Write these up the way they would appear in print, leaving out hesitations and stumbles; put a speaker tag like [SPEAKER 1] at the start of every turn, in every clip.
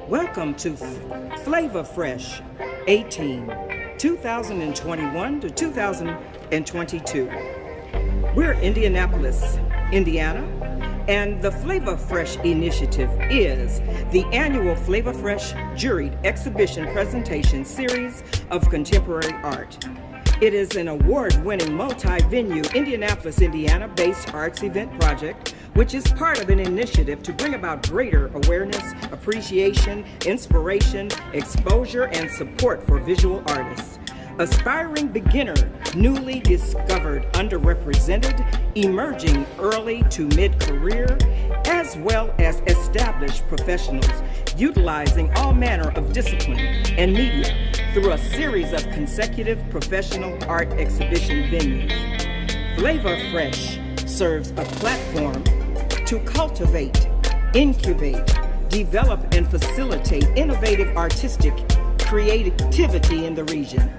[SPEAKER 1] Welcome to FLAVA Fresh 18, 2021 to 2022. We're Indianapolis, Indiana, and the FLAVA Fresh initiative is the annual FLAVA Fresh Juried exhibition presentation series of contemporary art. It is an award-winning multi-venue Indianapolis, Indiana-based arts event project which is part of an initiative to bring about greater awareness, appreciation, inspiration, exposure, and support for visual artists. Aspiring beginner, newly discovered, underrepresented, emerging early to mid-career, as well as established professionals utilizing all manner of discipline and media through a series of consecutive professional art exhibition venues. FLAVA Fresh serves a platform to cultivate, incubate, develop, and facilitate innovative artistic creativity in the region.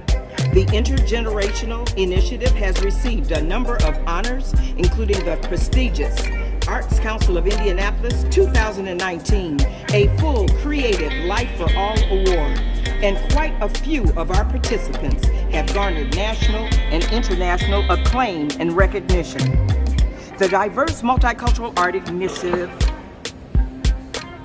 [SPEAKER 1] The intergenerational initiative has received a number of honors, including the prestigious Arts Council of Indianapolis 2019, a full Creative Life for All award, and quite a few of our participants have garnered national and international acclaim and recognition. The diverse multicultural art initiative,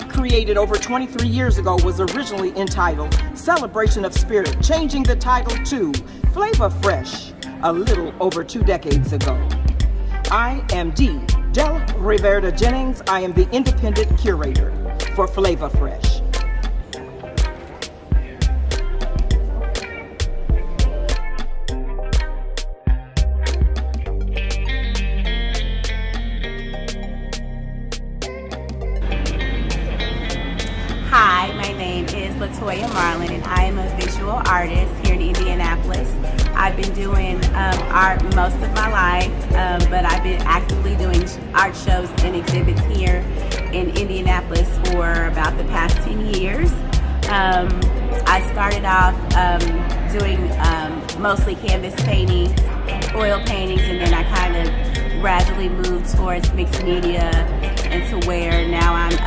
[SPEAKER 1] created over 23 years ago, was originally entitled Celebration of Spirit, changing the title to FLAVA Fresh a little over 2 decades ago. I am Reverda-Jennings. I am the independent curator for FLAVA Fresh.
[SPEAKER 2] Hi, my name is Latoya Marlin, and I am a visual artist here in Indianapolis. I've been doing art most of my life, but I've been actively doing art shows and exhibits here in Indianapolis for about the past 10 years. I started off doing mostly canvas paintings, oil paintings, and then I kind of gradually moved towards mixed media, and to where now I'm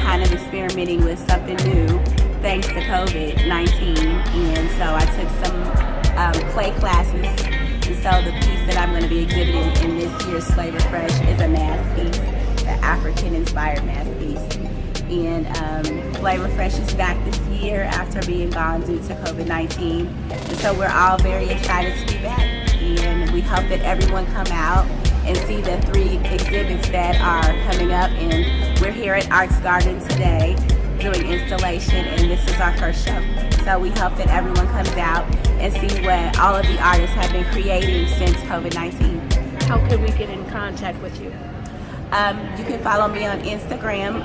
[SPEAKER 2] kind of experimenting with something new thanks to COVID-19. And so I took some clay classes, and so the piece that I'm going to be exhibiting in this year's FLAVA Fresh is a mask piece, the African-inspired mask piece. And FLAVA Fresh is back this year after being gone due to COVID-19. And so we're all very excited to be back, and we hope that everyone come out and see the 3 exhibits that are coming up. And we're here at ArtsGarden today doing installation, and this is our first show. So we hope that everyone comes out and see what all of the artists have been creating since COVID-19.
[SPEAKER 3] How can we get in contact with you?
[SPEAKER 2] You can follow me on Instagram,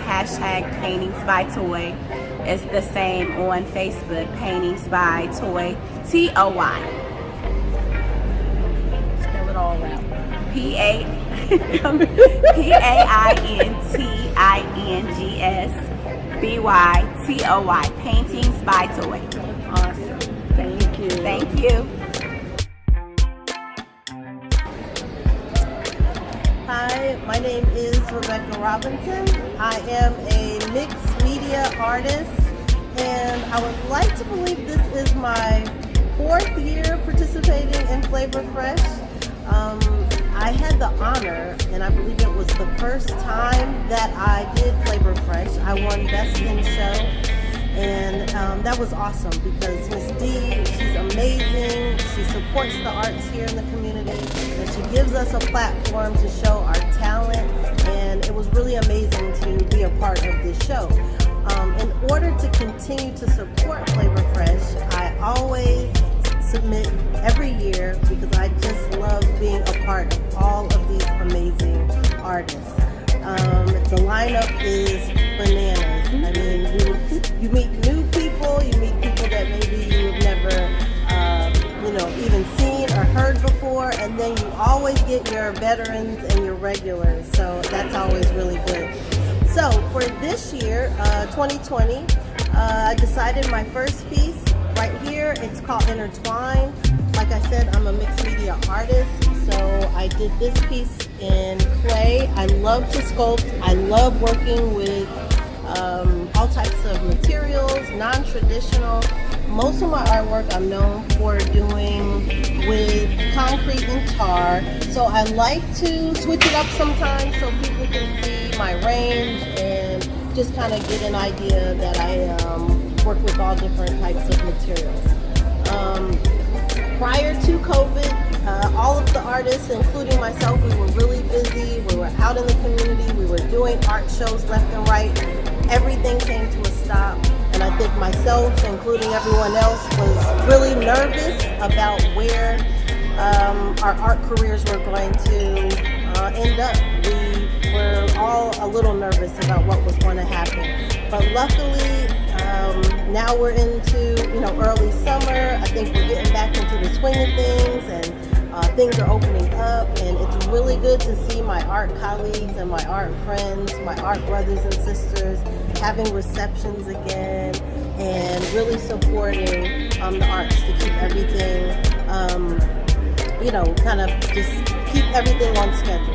[SPEAKER 2] hashtag Paintings by Toy. It's the same on Facebook, Paintings by Toy, T-O-Y.
[SPEAKER 3] Spell it all out.
[SPEAKER 2] P-A-I-N-T-I-N-G-S-B-Y-T-O-Y, Paintings by Toy.
[SPEAKER 3] Awesome. Thank you.
[SPEAKER 2] Thank you.
[SPEAKER 4] Hi, my name is Rebecca Robinson. I am a mixed media artist, and I would like to believe this is my 4th year participating in FLAVA Fresh. I had the honor, and I believe it was the first time that I did FLAVA Fresh. I won Best in Show, and that was awesome because Miss D, she's amazing. She supports the arts here in the community, and she gives us a platform to show our talent, and it was really amazing to be a part of this show. In order to continue to support FLAVA Fresh, I always submit every year because I just love being a part of all of these amazing artists. The lineup is bananas. I mean, you meet new people, you meet people that maybe you've never, even seen or heard before, and then you always get your veterans and your regulars. So that's always really good. So for this year, 2020, I decided my first piece right here. It's called Intertwine. Like I said, I'm a mixed media artist, so I did this piece in clay. I love to sculpt. I love working with all all types of materials, non-traditional. Most of my artwork I'm known for doing with concrete and tar. So I like to switch it up sometimes so people can see my range and just kind of get an idea that I work with all different types of materials. Prior to COVID, all of the artists, including myself, we were really busy. We were out in the community. We were doing art shows left and right. Everything came to a stop. And I think myself, including everyone else, was really nervous about where our art careers were going to end up. We were all a little nervous about what was going to happen. But luckily, now we're into early summer. I think we're getting back into the swing of things, and things are opening up. And it's really good to see my art colleagues and my art friends, my art brothers and sisters having receptions again, and really supporting the arts to keep everything, kind of just keep everything on schedule.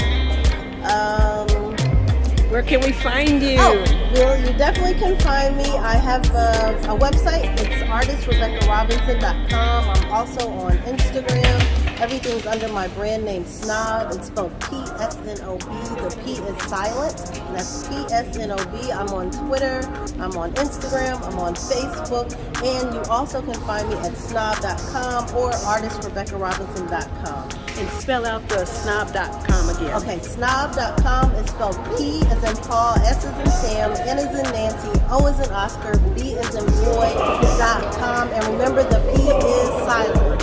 [SPEAKER 3] Where can we find you?
[SPEAKER 4] Oh, well, you definitely can find me. I have a website. It's artistRebeccaRobinson.com. I'm also on Instagram. Everything's under my brand name Snob. It's spelled P-S-N-O-B. The P is silent. That's P-S-N-O-B. I'm on Twitter. I'm on Instagram. I'm on Facebook. And you also can find me at snob.com or artistRebeccaRobinson.com.
[SPEAKER 3] And spell out the snob.com again.
[SPEAKER 4] Okay, snob.com is spelled P as in Paul, S as in Sam, N as in Nancy, O as in Oscar, B as in boy.com. And remember, the P is silent.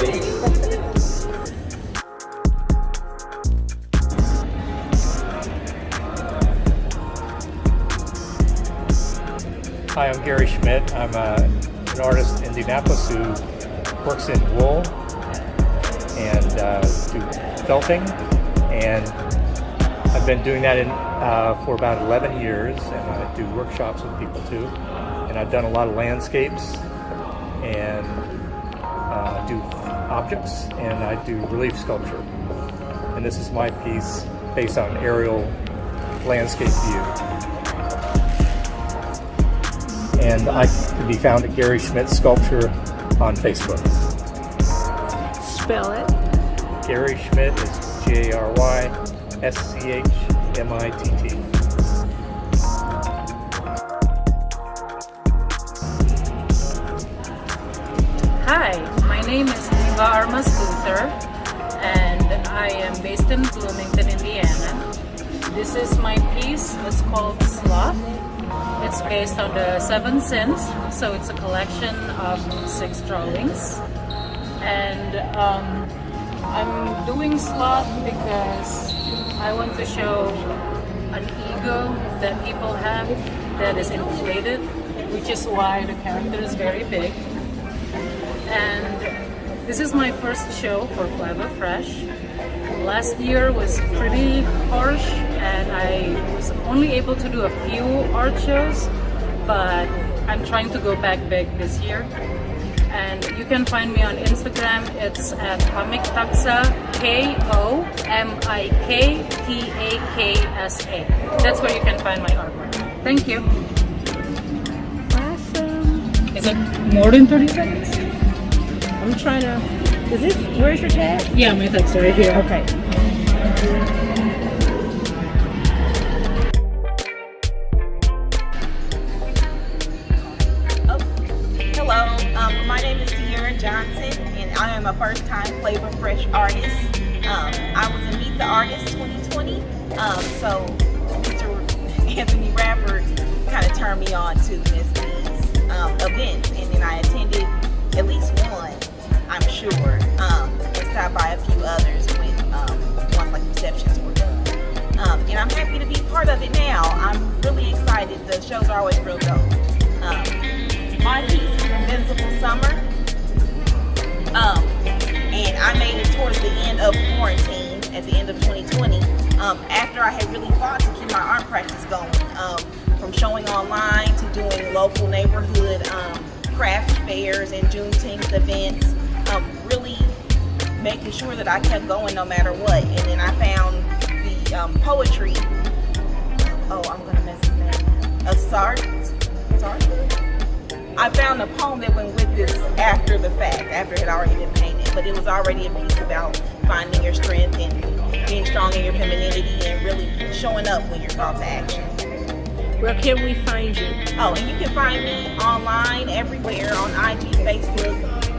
[SPEAKER 5] Hi, I'm Gary Schmitt. I'm an artist in Indianapolis who works in wool and do felting, and I've been doing that for about 11 years, and I do workshops with people too, and I've done a lot of landscapes and do objects, and I do relief sculpture, and this is my piece based on an aerial landscape view. And I can be found at Gary Schmitt Sculpture on Facebook.
[SPEAKER 3] Spell it.
[SPEAKER 5] Gary Schmitt is G-A-R-Y-S-C-H-M-I-T-T.
[SPEAKER 6] Hi, my name is Lydia Burris, and I am based in Bloomington, Indiana. This is my piece. It's called Sloth. It's based on the 7 Sins, so it's a collection of 6 drawings. And I'm doing Sloth because I want to show an ego that people have that is inflated, which is why the character is very big. And this is my first show for FLAVA Fresh. Last year was pretty harsh, and I was only able to do a few art shows, but I'm trying to go back big this year. And you can find me on Instagram. It's at Komiktaksa, Komiktaksa. That's where you can find my artwork. Thank you.
[SPEAKER 3] Awesome.
[SPEAKER 6] Is it more than 30 seconds?
[SPEAKER 3] I'm trying to. Is this? Where's your tag?
[SPEAKER 6] Yeah, my tag's right here.
[SPEAKER 3] Okay.
[SPEAKER 7] Hello, my name is Cierra Johnson, and I am a first-time FLAVA Fresh artist. I was in Meet the Artist 2020, so Mr. Anthony Radford kind of turned me on to Miss Lee's events, and then I attended at least one, I'm sure, and stopped by a few others when once like receptions were done. And I'm happy to be part of it now. I'm really excited. The shows are always real dope. My piece is Invincible Summer, and I made it towards the end of quarantine at the end of 2020, after I had really fought to keep my art practice going, from showing online to doing local neighborhood craft fairs and Juneteenth events, really making sure that I kept going no matter what. And then I found the poetry, I'm gonna mess his name, of Sartre, I found a poem that went with this after the fact, after it had already been painted, but it was already a piece about finding your strength and being strong in your femininity and really showing up when you're called to action.
[SPEAKER 3] Where can we find you?
[SPEAKER 7] Oh, and you can find me online everywhere on IG, Facebook,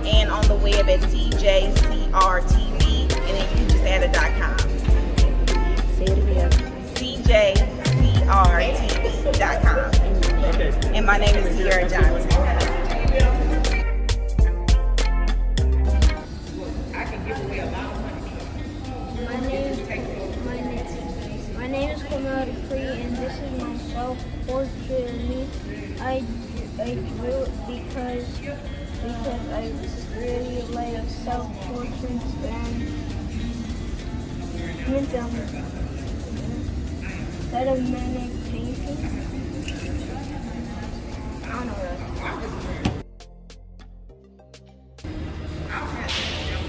[SPEAKER 7] and on the web at CJCRTV, and then you can just add a .com.
[SPEAKER 3] Say it again.
[SPEAKER 7] CJCRTV.com. And my name is Cierra Johnson.
[SPEAKER 8] My name is Bernade Flournoy, and this is my self-portrait of me. I drew it because I really like self-portraits and instead of many paintings. I don't know.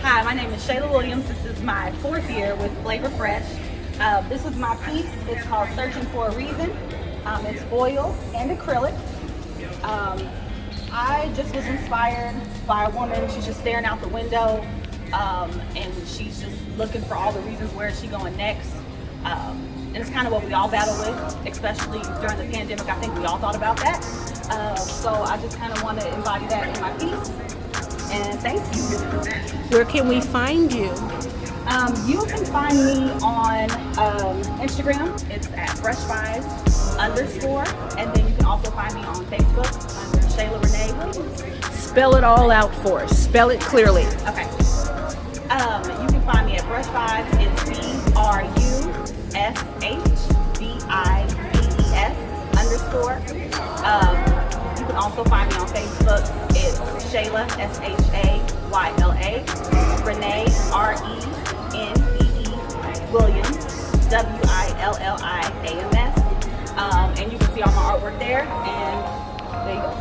[SPEAKER 7] Hi, my name is Shayla Williams. This is my 4th year with Flavor Fresh. This is my piece. It's called Searching for a Reason. It's oil and acrylic. I just was inspired by a woman. She's just staring out the window, and she's just looking for all the reasons where is she going next. And it's kind of what we all battle with, especially during the pandemic. I think we all thought about that. So I just kind of want to embody that in my piece. And thank you.
[SPEAKER 3] Where can we find you?
[SPEAKER 7] You can find me on Instagram. It's at fresh5_, and then you can also find me on Facebook under Shayla Renee Williams.
[SPEAKER 3] Spell it all out for us. Spell it clearly.
[SPEAKER 7] Okay. You can find me at Brush5. It's BRUSHVIBES_. You can also find me on Facebook. It's Shayla, SHAYLA, Renee, RENEE, Williams, WILLIAMS. And you can see all my artwork there. And there you go.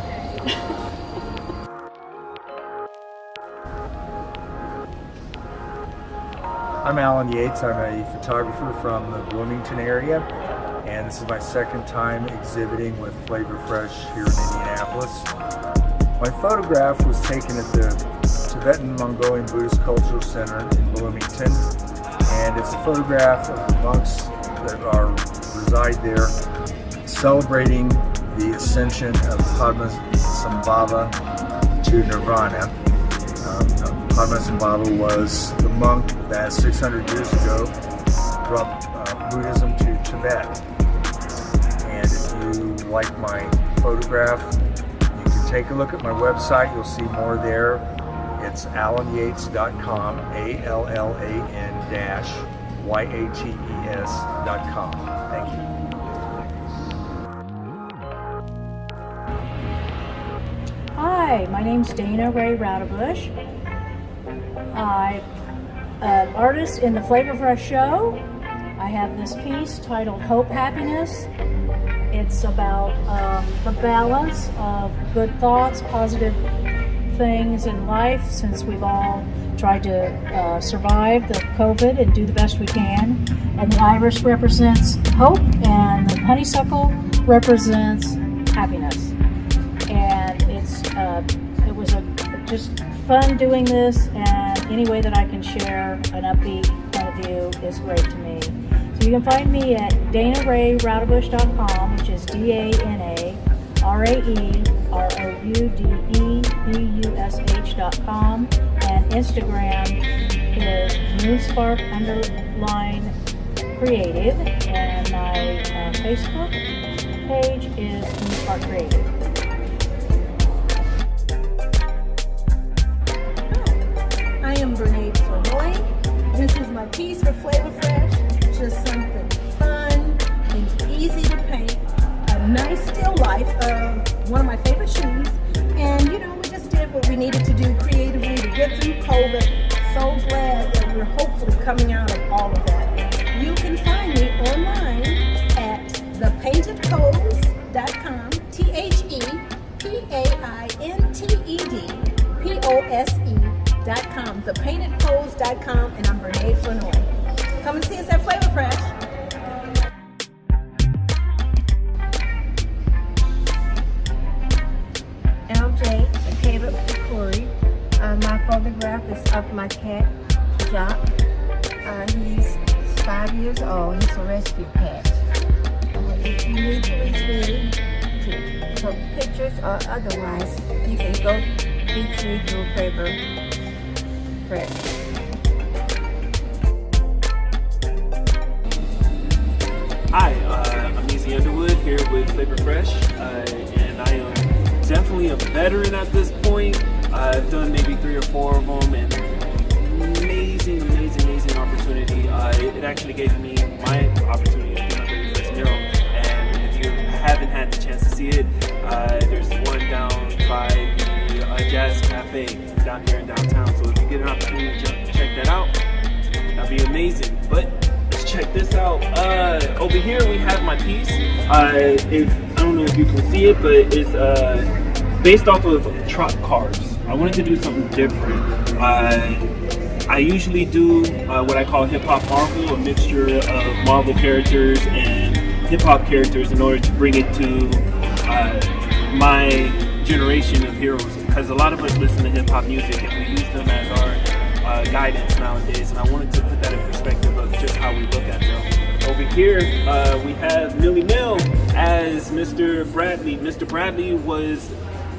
[SPEAKER 9] I'm Allan Yates. I'm a photographer from the Bloomington area, and this is my 2nd time exhibiting with Flavor Fresh here in Indianapolis. My photograph was taken at the Tibetan-Mongolian Buddhist Cultural Center in Bloomington, and it's a photograph of the monks that reside there celebrating the ascension of Padmasambhava to Nirvana. Padmasambhava was the monk that 600 years ago brought Buddhism to Tibet. And if you like my photograph, you can take a look at my website. You'll see more there. It's allanyates.com, ALLAN-YATES.com. Thank you.
[SPEAKER 10] Hi, my name's Dana Ray Raudebush. I'm an artist in the Flavor Fresh show. I have this piece titled Hope, Happiness. It's about the balance of good thoughts, positive things in life, since we've all tried to survive the COVID and do the best we can. And the iris represents hope, and the honeysuckle represents happiness. And it was just fun doing this, and any way that I can share an upbeat point of view is great to me. So you can find me at DanaRayRaudebush.com, which is DanaRayRaudebush.com, and Instagram is moonspark_creative, and my Facebook page is Moonspark Creative.
[SPEAKER 3] I am Bernade Flournoy. This is my piece for Flavor Fresh. Just something fun and easy to paint. A nice still life of one of my favorite shoes. And we just did what we needed to do creatively to get through COVID. So glad that we're hopefully coming out of all of that. You can find me online at thepaintedpose.com, ThePaintedPose.com, thepaintedpose.com, and I'm Bernade Flournoy. Come and see us at Flavor Fresh.
[SPEAKER 8] of my cat, Jock. He's 5 years old. He's a rescue cat. If you need to reach me for pictures or otherwise, you can go reach me through Flavor Fresh.
[SPEAKER 11] Hi, I'm Ezi Underwood here with Flavor Fresh, and I am definitely a veteran at this point. I've done maybe 3 or 4 of them, and amazing opportunity. It actually gave me my opportunity to do my very first mural, and if you haven't had the chance to see it, there's one down by the Jazz Cafe down here in downtown, so if you get an opportunity to check that out, that'd be amazing. But check this out. Over here we have my piece. I don't know if you can see it, but it's based off of truck cars. I wanted to do something different. I usually do what I call hip-hop Marvel, a mixture of Marvel characters and hip-hop characters in order to bring it to my generation of heroes. Because a lot of us listen to hip-hop music and we use them as our guidance nowadays, and I wanted to put that in perspective of just how we look at them. Over here, we have Millie Mill as Mr. Bradley. Mr. Bradley was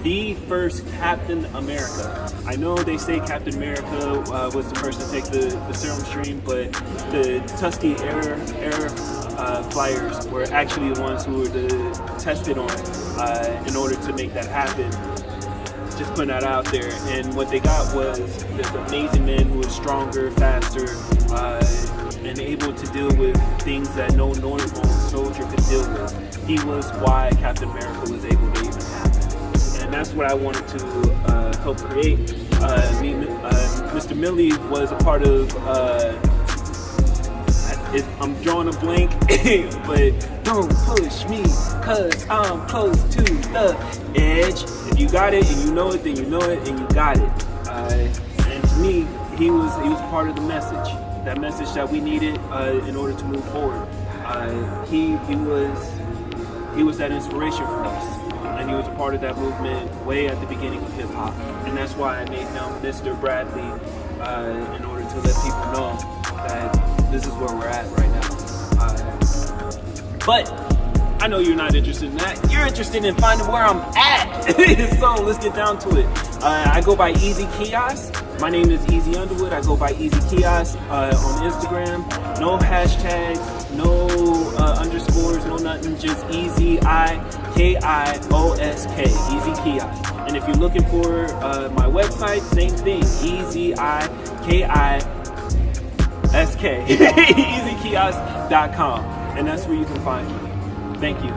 [SPEAKER 11] the first Captain America. I know they say Captain America was the first to take the serum stream, but the Tuskegee Air Flyers were actually the ones who were tested on in order to make that happen. Just putting that out there, and what they got was this amazing man who was stronger, faster, and able to deal with things that no normal soldier could deal with. He was why Captain America was able to even happen, and that's what I wanted to help create. Mr. Millie was a part of. I'm drawing a blank, but don't push me, cause I'm close to the edge. If you got it and you know it, then you know it and you got it. And to me, he was part of the message, that message that we needed in order to move forward. He was that inspiration for us, and he was a part of that movement way at the beginning of hip hop. And that's why I made him Mr. Bradley in order to let people know that this is where we're at right now. But I know you're not interested in that. You're interested in finding where I'm at. So let's get down to it. I go by Ezi Kiosk. My name is Ezi Underwood. I go by Ezi Kiosk on Instagram. No hashtags, no underscores, no nothing. Just Ezi Kiosk. Ezi Kiosk. And if you're looking for my website, same thing. Ezi Kiosk. EasyKiosk.com, and that's where you can find me. Thank you.